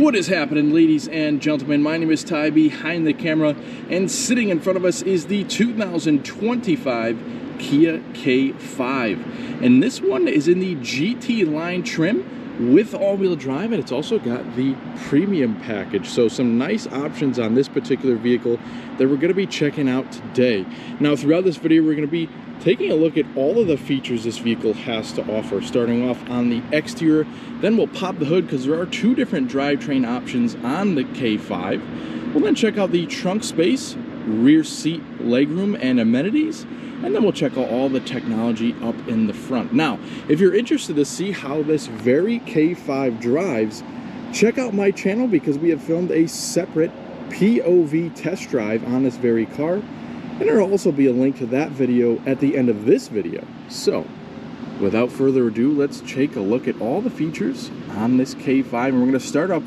What is happening, ladies and gentlemen? My name is Ty, behind the camera, and sitting in front of us is the 2025 Kia K5. And this one is in the GT line trim with all-wheel drive, and it's also got the premium package. So some nice options on this particular vehicle that we're going to be checking out today. Now, throughout this video, we're going to be taking a look at all of the features this vehicle has to offer, starting off on the exterior. Then we'll pop the hood because there are two different drivetrain options on the K5. We'll then check out the trunk space, rear seat legroom, and amenities. And then we'll check out all the technology up in the front. Now, if you're interested to see how this very K5 drives, check out my channel because we have filmed a separate POV test drive on this very car. And there will also be a link to that video at the end of this video. So, without further ado, let's take a look at all the features on this K5. And we're going to start up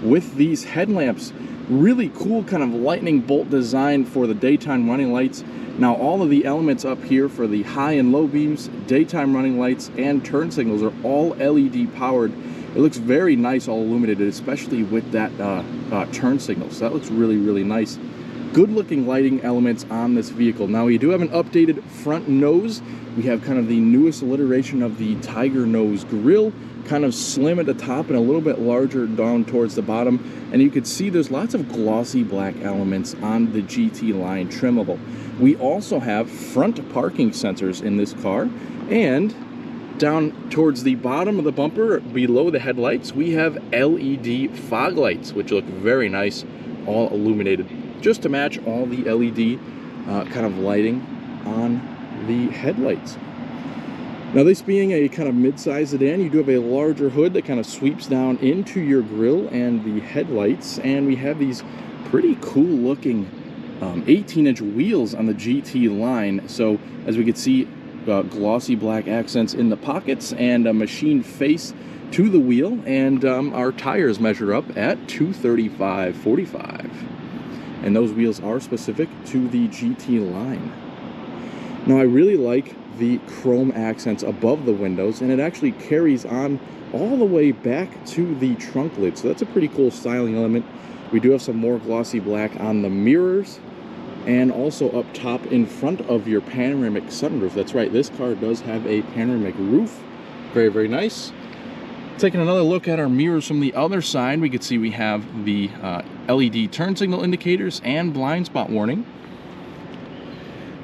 with these headlamps. Really cool kind of lightning bolt design for the daytime running lights. Now, all of the elements up here for the high and low beams, daytime running lights, and turn signals are all LED powered. It looks very nice, all illuminated, especially with that turn signal. So that looks really, really nice. Good looking lighting elements on this vehicle. Now, we do have an updated front nose. We have kind of the newest iteration of the Tiger Nose grille, kind of slim at the top and a little bit larger down towards the bottom. And you can see there's lots of glossy black elements on the GT line trimmable. We also have front parking sensors in this car, and down towards the bottom of the bumper below the headlights, we have LED fog lights, which look very nice, all illuminated, just to match all the LED kind of lighting on the headlights. Now, this being a kind of mid-size sedan, you do have a larger hood that kind of sweeps down into your grille and the headlights, and we have these pretty cool looking 18-inch wheels on the GT line. So as we can see, glossy black accents in the pockets and a machined face to the wheel, and our tires measure up at 235/45. And those wheels are specific to the GT line. Now, I really like the chrome accents above the windows, and it actually carries on all the way back to the trunk lid. So that's a pretty cool styling element. We do have some more glossy black on the mirrors, and also up top in front of your panoramic sunroof. That's right, this car does have a panoramic roof. Very, very nice. Taking another look at our mirrors from the other side, we can see we have the LED turn signal indicators and blind spot warning.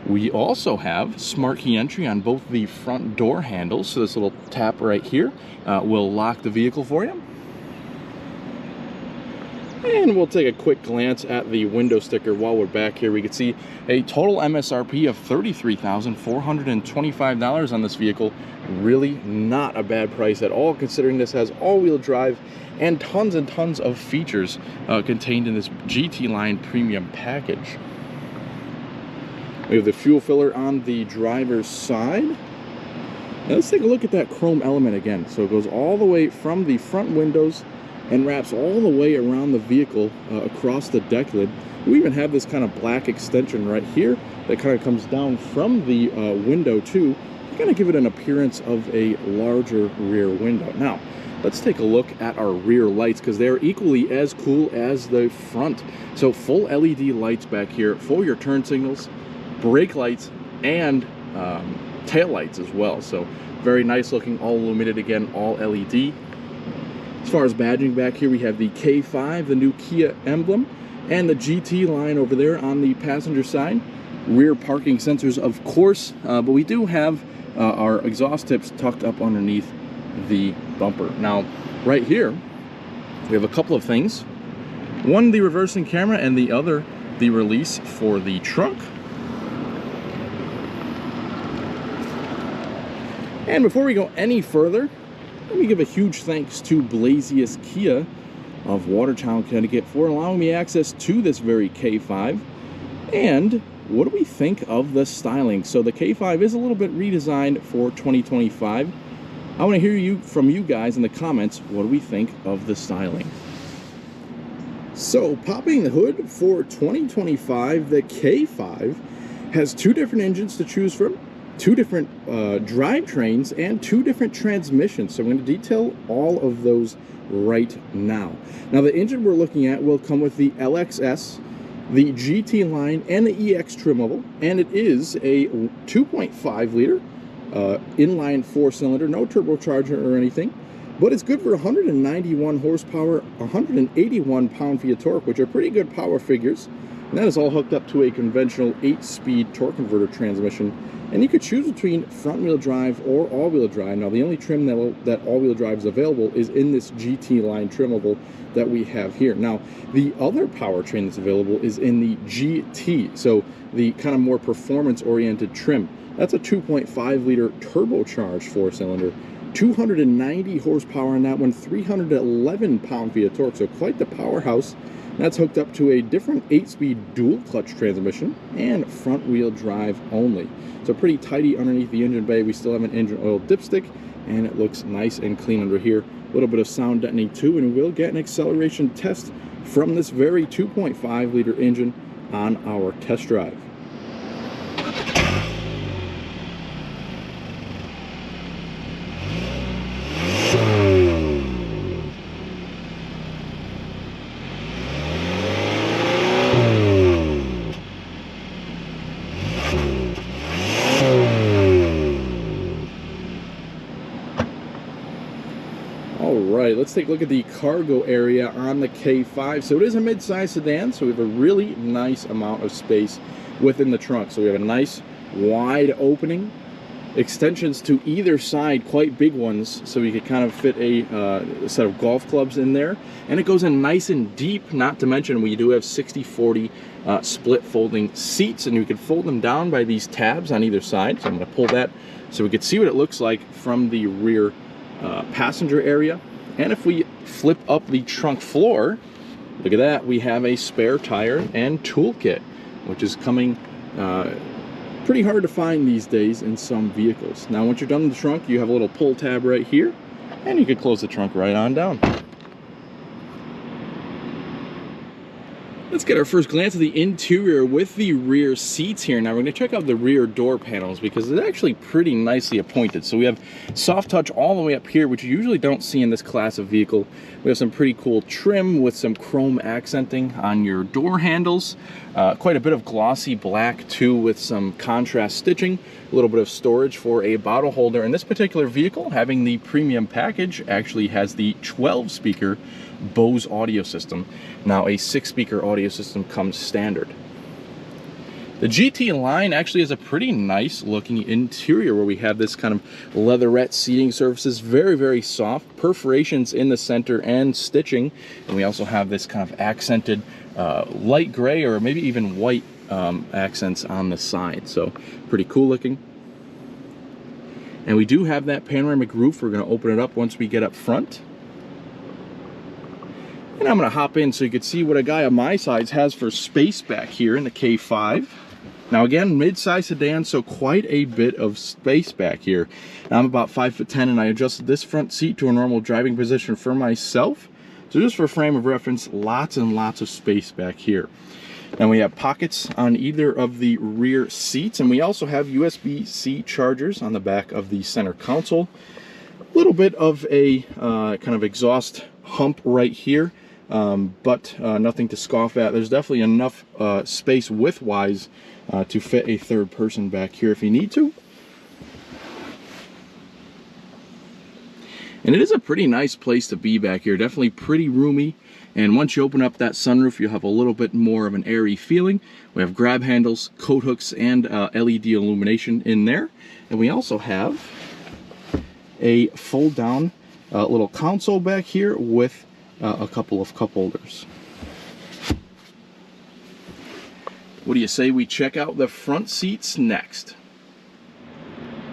We also have smart key entry on both the front door handles, so this little tap right here will lock the vehicle for you. And we'll take a quick glance at the window sticker while we're back here. We can see a total MSRP of $33,425 on this vehicle. Really not a bad price at all, considering this has all-wheel drive and tons of features contained in this GT line premium package. We have the fuel filler on the driver's side. Now let's take a look at that chrome element again. So it goes all the way from the front windows and wraps all the way around the vehicle across the deck lid. We even have this kind of black extension right here that kind of comes down from the window too, to kind of give it an appearance of a larger rear window. Now, let's take a look at our rear lights, because they're equally as cool as the front. So full LED lights back here for your turn signals, brake lights, and tail lights as well. So very nice looking, all illuminated, again, all LED. As far as badging back here, we have the K5, the new Kia emblem, and the GT line over there on the passenger side. Rear parking sensors, of course, but we do have our exhaust tips tucked up underneath the bumper. Now, right here, we have a couple of things. One, the reversing camera, and the other, the release for the trunk. And before we go any further, let me give a huge thanks to Blazius Kia of Watertown, Connecticut, for allowing me access to this very K5. And what do we think of the styling? So the K5 is a little bit redesigned for 2025. I want to hear from you guys in the comments. What do we think of the styling? So, popping the hood for 2025, the K5 has two different engines to choose from. two different drivetrains and two different transmissions. So I'm going to detail all of those right now. Now the engine we're looking at will come with the LXS, the GT line, and the EX trim level, and it is a 2.5 liter inline 4-cylinder, no turbocharger or anything, but it's good for 191 horsepower, 181 pound-feet of torque, which are pretty good power figures. And that is all hooked up to a conventional 8-speed torque converter transmission. And you could choose between front-wheel drive or all-wheel drive. Now, the only trim that all-wheel drive is available is in this GT line trim level that we have here. Now, the other powertrain that's available is in the GT, so the kind of more performance-oriented trim. That's a 2.5 liter turbocharged 4-cylinder, 290 horsepower on that one, 311 pound-feet of torque, so quite the powerhouse. That's hooked up to a different 8-speed dual clutch transmission and front-wheel drive only. So pretty tidy underneath the engine bay. We still have an engine oil dipstick, and it looks nice and clean under here. A little bit of sound deadening too, and we'll get an acceleration test from this very 2.5 liter engine on our test drive. Alright, let's take a look at the cargo area on the K5. So it is a mid-size sedan, so we have a really nice amount of space within the trunk. So we have a nice wide opening, extensions to either side, quite big ones, so we could kind of fit a set of golf clubs in there. And it goes in nice and deep, not to mention we do have 60/40 split folding seats, and you can fold them down by these tabs on either side. So I'm going to pull that so we can see what it looks like from the rear passenger area. And if we flip up the trunk floor, look at that, we have a spare tire and toolkit, which is coming pretty hard to find these days in some vehicles. Now once you're done in the trunk, you have a little pull tab right here, and you can close the trunk right on down. Let's get our first glance at the interior with the rear seats here. Now we're going to check out the rear door panels because it's actually pretty nicely appointed. So we have soft touch all the way up here, which you usually don't see in this class of vehicle. We have some pretty cool trim with some chrome accenting on your door handles. Quite a bit of glossy black too with some contrast stitching. A little bit of storage for a bottle holder. And this particular vehicle, having the premium package, actually has the 12-speaker Bose audio system. Now a 6-speaker audio system comes standard. The GT line actually has a pretty nice looking interior where we have this kind of leatherette seating surfaces, very soft, perforations in the center and stitching, and we also have this kind of accented light gray or maybe even white accents on the side, so pretty cool looking. And we do have that panoramic roof. We're going to open it up once we get up front. And I'm going to hop in so you can see what a guy of my size has for space back here in the K5. Now again, mid-size sedan, so quite a bit of space back here. Now, I'm about 5'10", and I adjusted this front seat to a normal driving position for myself. So just for frame of reference, lots and lots of space back here. Now we have pockets on either of the rear seats, and we also have USB-C chargers on the back of the center console. A little bit of a kind of exhaust hump right here. But nothing to scoff at. There's definitely enough space width-wise to fit a third person back here if you need to. And it is a pretty nice place to be back here. Definitely pretty roomy. And once you open up that sunroof, you'll have a little bit more of an airy feeling. We have grab handles, coat hooks, and LED illumination in there. And we also have a fold-down little console back here with a couple of cup holders. What do you say we check out the front seats next?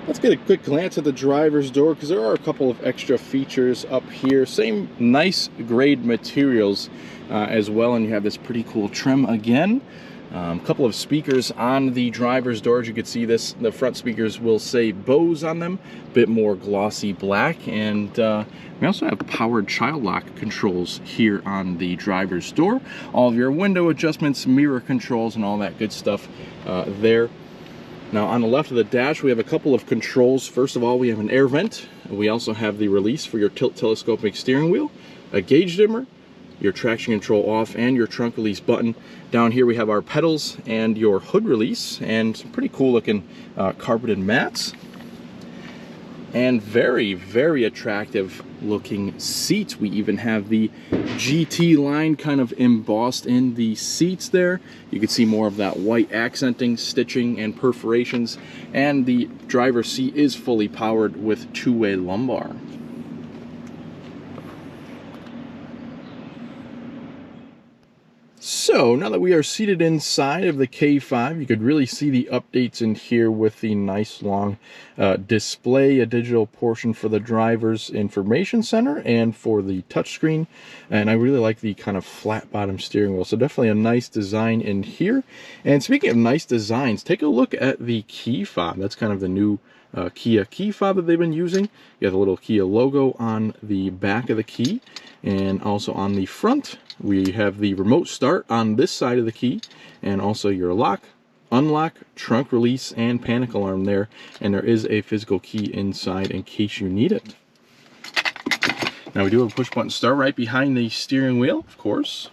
Let's get a quick glance at the driver's door because there are a couple of extra features up here. Same nice grade materials as well, and you have this pretty cool trim again. A couple of speakers on the driver's door. As you can see, the front speakers will say Bose on them, a bit more glossy black, and we also have powered child lock controls here on the driver's door. All of your window adjustments, mirror controls, and all that good stuff there. Now on the left of the dash, we have a couple of controls. First of all, we have an air vent. We also have the release for your tilt telescopic steering wheel, a gauge dimmer, your traction control off, and your trunk release button. Down here we have our pedals and your hood release, and some pretty cool looking carpeted mats. And very, very attractive looking seats. We even have the GT line kind of embossed in the seats there. You can see more of that white accenting, stitching, and perforations. And the driver's seat is fully powered with two-way lumbar. So now that we are seated inside of the K5, you could really see the updates in here with the nice long display, a digital portion for the driver's information center and for the touchscreen. And I really like the kind of flat bottom steering wheel. So definitely a nice design in here. And speaking of nice designs, take a look at the key fob. That's kind of the new Kia key fob that they've been using. You have the little Kia logo on the back of the key, and also on the front we have the remote start on this side of the key, and also your lock, unlock, trunk release, and panic alarm there. And there is a physical key inside in case you need it. Now we do have a push button start right behind the steering wheel, of course.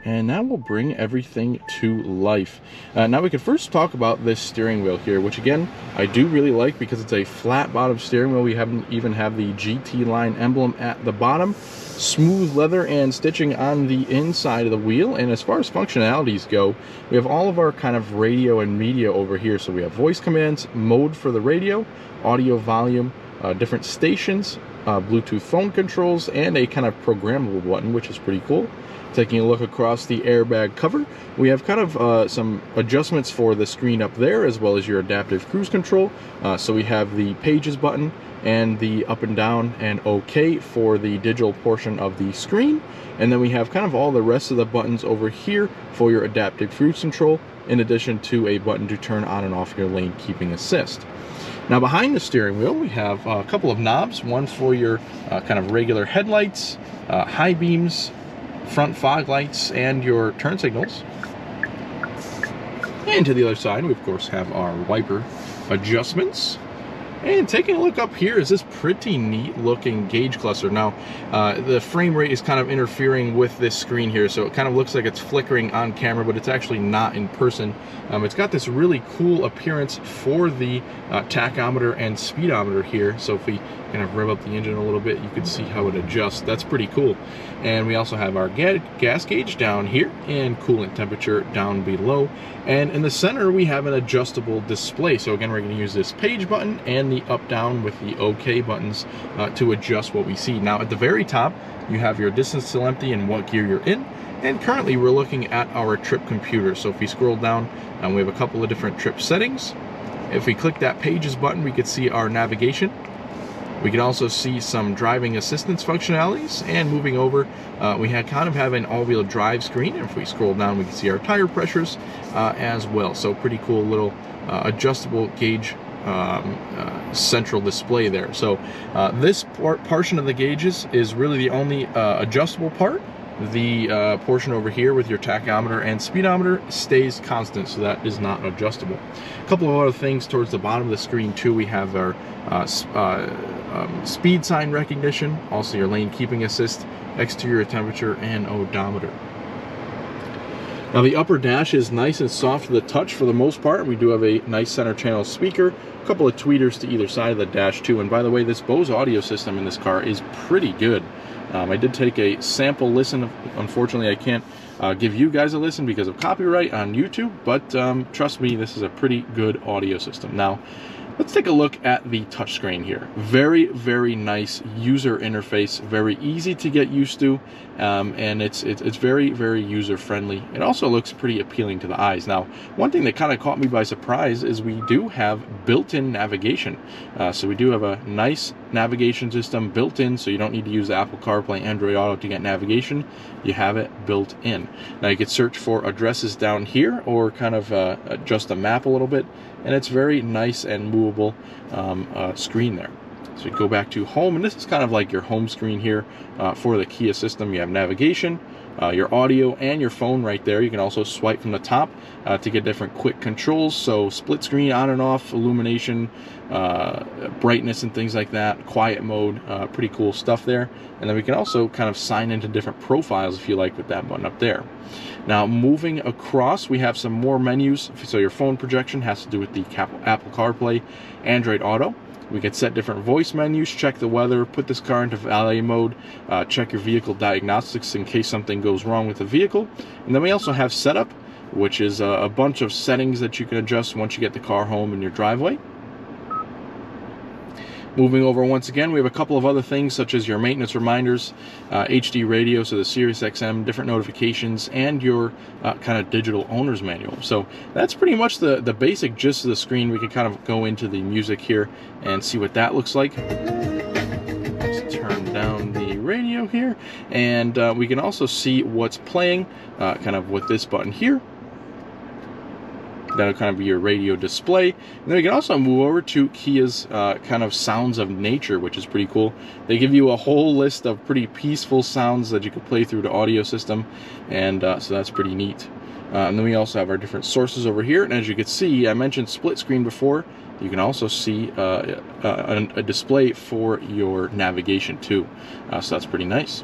And now we'll bring everything to life. Now we can first talk about this steering wheel here, which again, I do really like because it's a flat bottom steering wheel. We even have the GT line emblem at the bottom, smooth leather and stitching on the inside of the wheel. And as far as functionalities go, we have all of our kind of radio and media over here. So we have voice commands, mode for the radio, audio volume, different stations, Bluetooth phone controls, and a kind of programmable button, which is pretty cool. Taking a look across the airbag cover, we have kind of some adjustments for the screen up there, as well as your adaptive cruise control. So we have the pages button and the up and down and OK for the digital portion of the screen. And then we have kind of all the rest of the buttons over here for your adaptive cruise control, in addition to a button to turn on and off your lane keeping assist. Now behind the steering wheel, we have a couple of knobs, one for your kind of regular headlights, high beams, front fog lights, and your turn signals. And to the other side, we of course have our wiper adjustments. And taking a look up here is this pretty neat looking gauge cluster. Now, the frame rate is kind of interfering with this screen here, so it kind of looks like it's flickering on camera, but it's actually not in person. It's got this really cool appearance for the tachometer and speedometer here. So if we kind of rev up the engine a little bit, you can see how it adjusts. That's pretty cool. And we also have our gas gauge down here and coolant temperature down below. And in the center, we have an adjustable display. So again, we're going to use this page button and the up down with the OK buttons to adjust what we see. Now at the very top, you have your distance till empty and what gear you're in. And currently we're looking at our trip computer. So if we scroll down, we have a couple of different trip settings. If we click that pages button, we could see our navigation. We can also see some driving assistance functionalities, and moving over, we kind of have an all-wheel drive screen. And if we scroll down, we can see our tire pressures as well. So pretty cool little adjustable gauge central display there. So this portion of the gauges is really the only adjustable part. The portion over here with your tachometer and speedometer stays constant, so that is not adjustable. A couple of other things towards the bottom of the screen too. We have our speed sign recognition, also your lane keeping assist, exterior temperature, and odometer. Now the upper dash is nice and soft to the touch for the most part. We do have a nice center channel speaker, a couple of tweeters to either side of the dash too. And by the way, this Bose audio system in this car is pretty good. I did take a sample listen. Unfortunately, I can't give you guys a listen because of copyright on YouTube, but trust me, this is a pretty good audio system. Now, let's take a look at the touchscreen here. Very, very nice user interface, very easy to get used to, and it's very, very user-friendly. It also looks pretty appealing to the eyes. Now, one thing that kind of caught me by surprise is we do have built-in navigation. So we do have a nice navigation system built in, so you don't need to use Apple CarPlay, Android Auto to get navigation. You have it built in. Now you could search for addresses down here, or kind of adjust the map a little bit, and it's very nice and movable screen there. So you go back to home, and this is kind of like your home screen here for the Kia system. You have navigation, your audio and your phone right there. You can also swipe from the top to get different quick controls, so split screen on and off, illumination, brightness and things like that, quiet mode, pretty cool stuff there. And then we can also kind of sign into different profiles if you like with that button up there. Now moving across, we have some more menus. So your phone projection has to do with the Apple CarPlay, Android Auto. We can set different voice menus, check the weather, put this car into valet mode, check your vehicle diagnostics in case something goes wrong with the vehicle. And then we also have setup, which is a bunch of settings that you can adjust once you get the car home in your driveway. Moving over once again, we have a couple of other things such as your maintenance reminders, HD radio, so the Sirius XM, different notifications, and your kind of digital owner's manual. So that's pretty much the basic gist of the screen. We can kind of go into the music here and see what that looks like. Let's turn down the radio here, and we can also see what's playing kind of with this button here. That'll kind of be your radio display. And then we can also move over to Kia's kind of sounds of nature, which is pretty cool. They give you a whole list of pretty peaceful sounds that you can play through the audio system, and so that's pretty neat. And then we also have our different sources over here, and as you can see, I mentioned split screen before. You can also see a display for your navigation too, so that's pretty nice.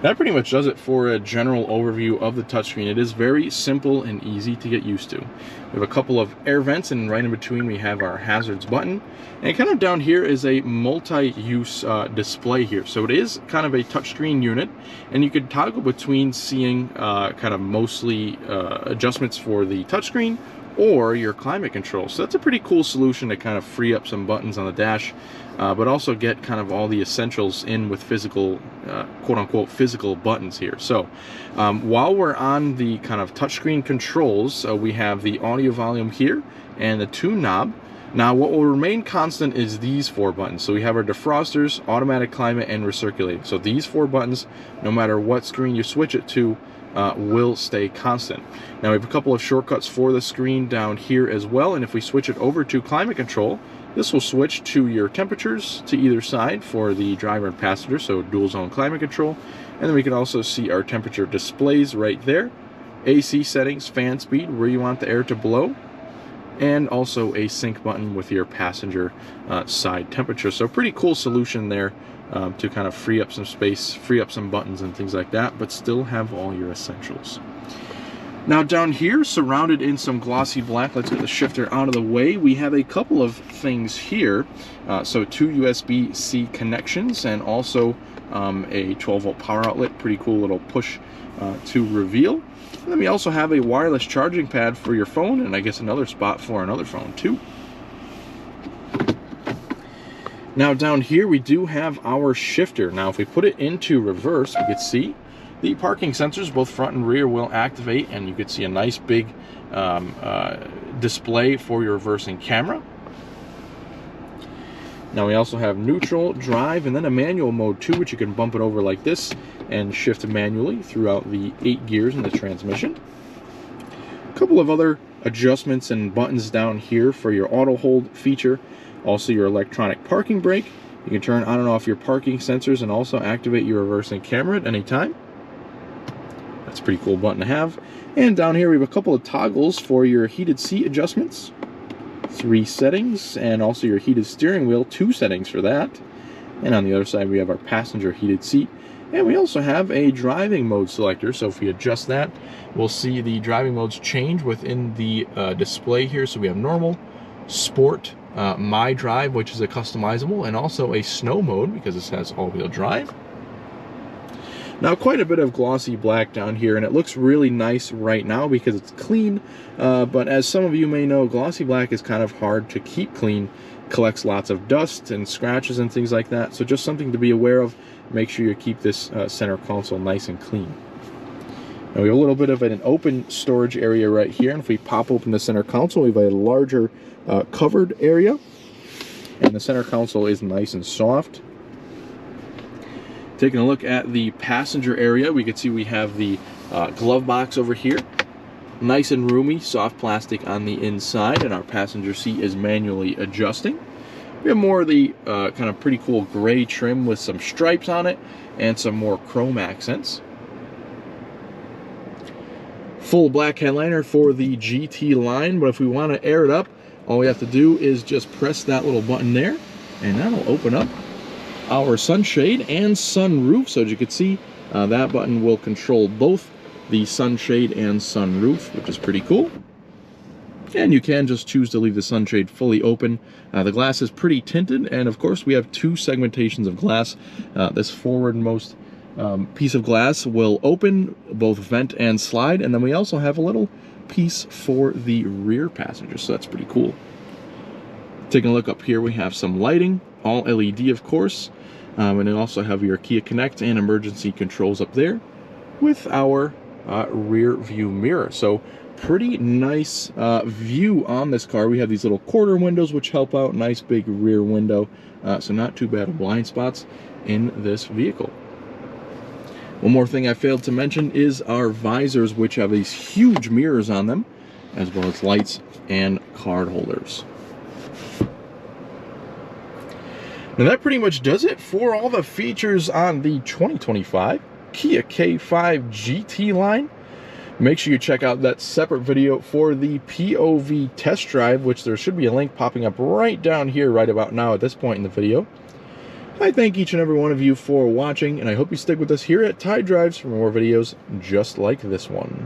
That pretty much does it for a general overview of the touchscreen. It is very simple and easy to get used to. We have a couple of air vents, and right in between we have our hazards button. And kind of down here is a multi-use display here. So it is kind of a touchscreen unit, and you could toggle between seeing kind of mostly adjustments for the touchscreen or your climate control. So that's a pretty cool solution to kind of free up some buttons on the dash, but also get kind of all the essentials in with physical, quote-unquote, physical buttons here. So while we're on the kind of touchscreen controls, we have the audio volume here and the tune knob. Now what will remain constant is these four buttons. So we have our defrosters, automatic climate, and recirculating. So these four buttons, no matter what screen you switch it to, will stay constant. Now we have a couple of shortcuts for the screen down here as well, and if we switch it over to climate control, this will switch to your temperatures to either side for the driver and passenger, so dual zone climate control. And then we can also see our temperature displays right there, AC settings, fan speed, where you want the air to blow, and also a sync button with your passenger side temperature. So pretty cool solution there to kind of free up some space, free up some buttons and things like that, but still have all your essentials. Now down here, surrounded in some glossy black, let's get the shifter out of the way, we have a couple of things here. So two USB-C connections and also a 12-volt power outlet, pretty cool little push to reveal. And then we also have a wireless charging pad for your phone, and I guess another spot for another phone too. Now down here we do have our shifter. Now if we put it into reverse, we can see the parking sensors, both front and rear, will activate, and you can see a nice big display for your reversing camera. Now we also have neutral, drive, and then a manual mode too, which you can bump it over like this and shift manually throughout the 8 gears in the transmission. A couple of other adjustments and buttons down here for your auto hold feature. Also your electronic parking brake. You can turn on and off your parking sensors and also activate your reversing camera at any time. That's a pretty cool button to have. And down here we have a couple of toggles for your heated seat adjustments. 3 settings, and also your heated steering wheel, 2 settings for that. And on the other side we have our passenger heated seat. And we also have a driving mode selector, so if we adjust that, we'll see the driving modes change within the display here. So we have normal, sport, my drive, which is a customizable, and also a snow mode because this has all-wheel drive. Now quite a bit of glossy black down here, and it looks really nice right now because it's clean, but as some of you may know, glossy black is kind of hard to keep clean, collects lots of dust and scratches and things like that, so just something to be aware of. Make sure you keep this center console nice and clean. Now we have a little bit of an open storage area right here, and if we pop open the center console, we have a larger covered area, and the center console is nice and soft. Taking a look at the passenger area, we can see we have the glove box over here. Nice and roomy, soft plastic on the inside, and our passenger seat is manually adjusting. We have more of the kind of pretty cool gray trim with some stripes on it and some more chrome accents. Full black headliner for the GT line, but if we want to air it up, all we have to do is just press that little button there, and that'll open up our sunshade and sunroof. So as you can see, that button will control both the sunshade and sunroof, which is pretty cool. And you can just choose to leave the sunshade fully open. The glass is pretty tinted, and of course we have two segmentations of glass. This forwardmost piece of glass will open, both vent and slide, and then we also have a little piece for the rear passenger, so that's pretty cool. Taking a look up here, we have some lighting, all LED of course, and you also have your Kia Connect and emergency controls up there with our rear view mirror. So pretty nice view on this car. We have these little quarter windows which help out, nice big rear window, so not too bad of blind spots in this vehicle. One more thing I failed to mention is our visors, which have these huge mirrors on them, as well as lights and card holders. Now that pretty much does it for all the features on the 2025 Kia K5 GT line. Make sure you check out that separate video for the POV test drive, which there should be a link popping up right down here right about now at this point in the video. I thank each and every one of you for watching, and I hope you stick with us here at Ty Drives for more videos just like this one.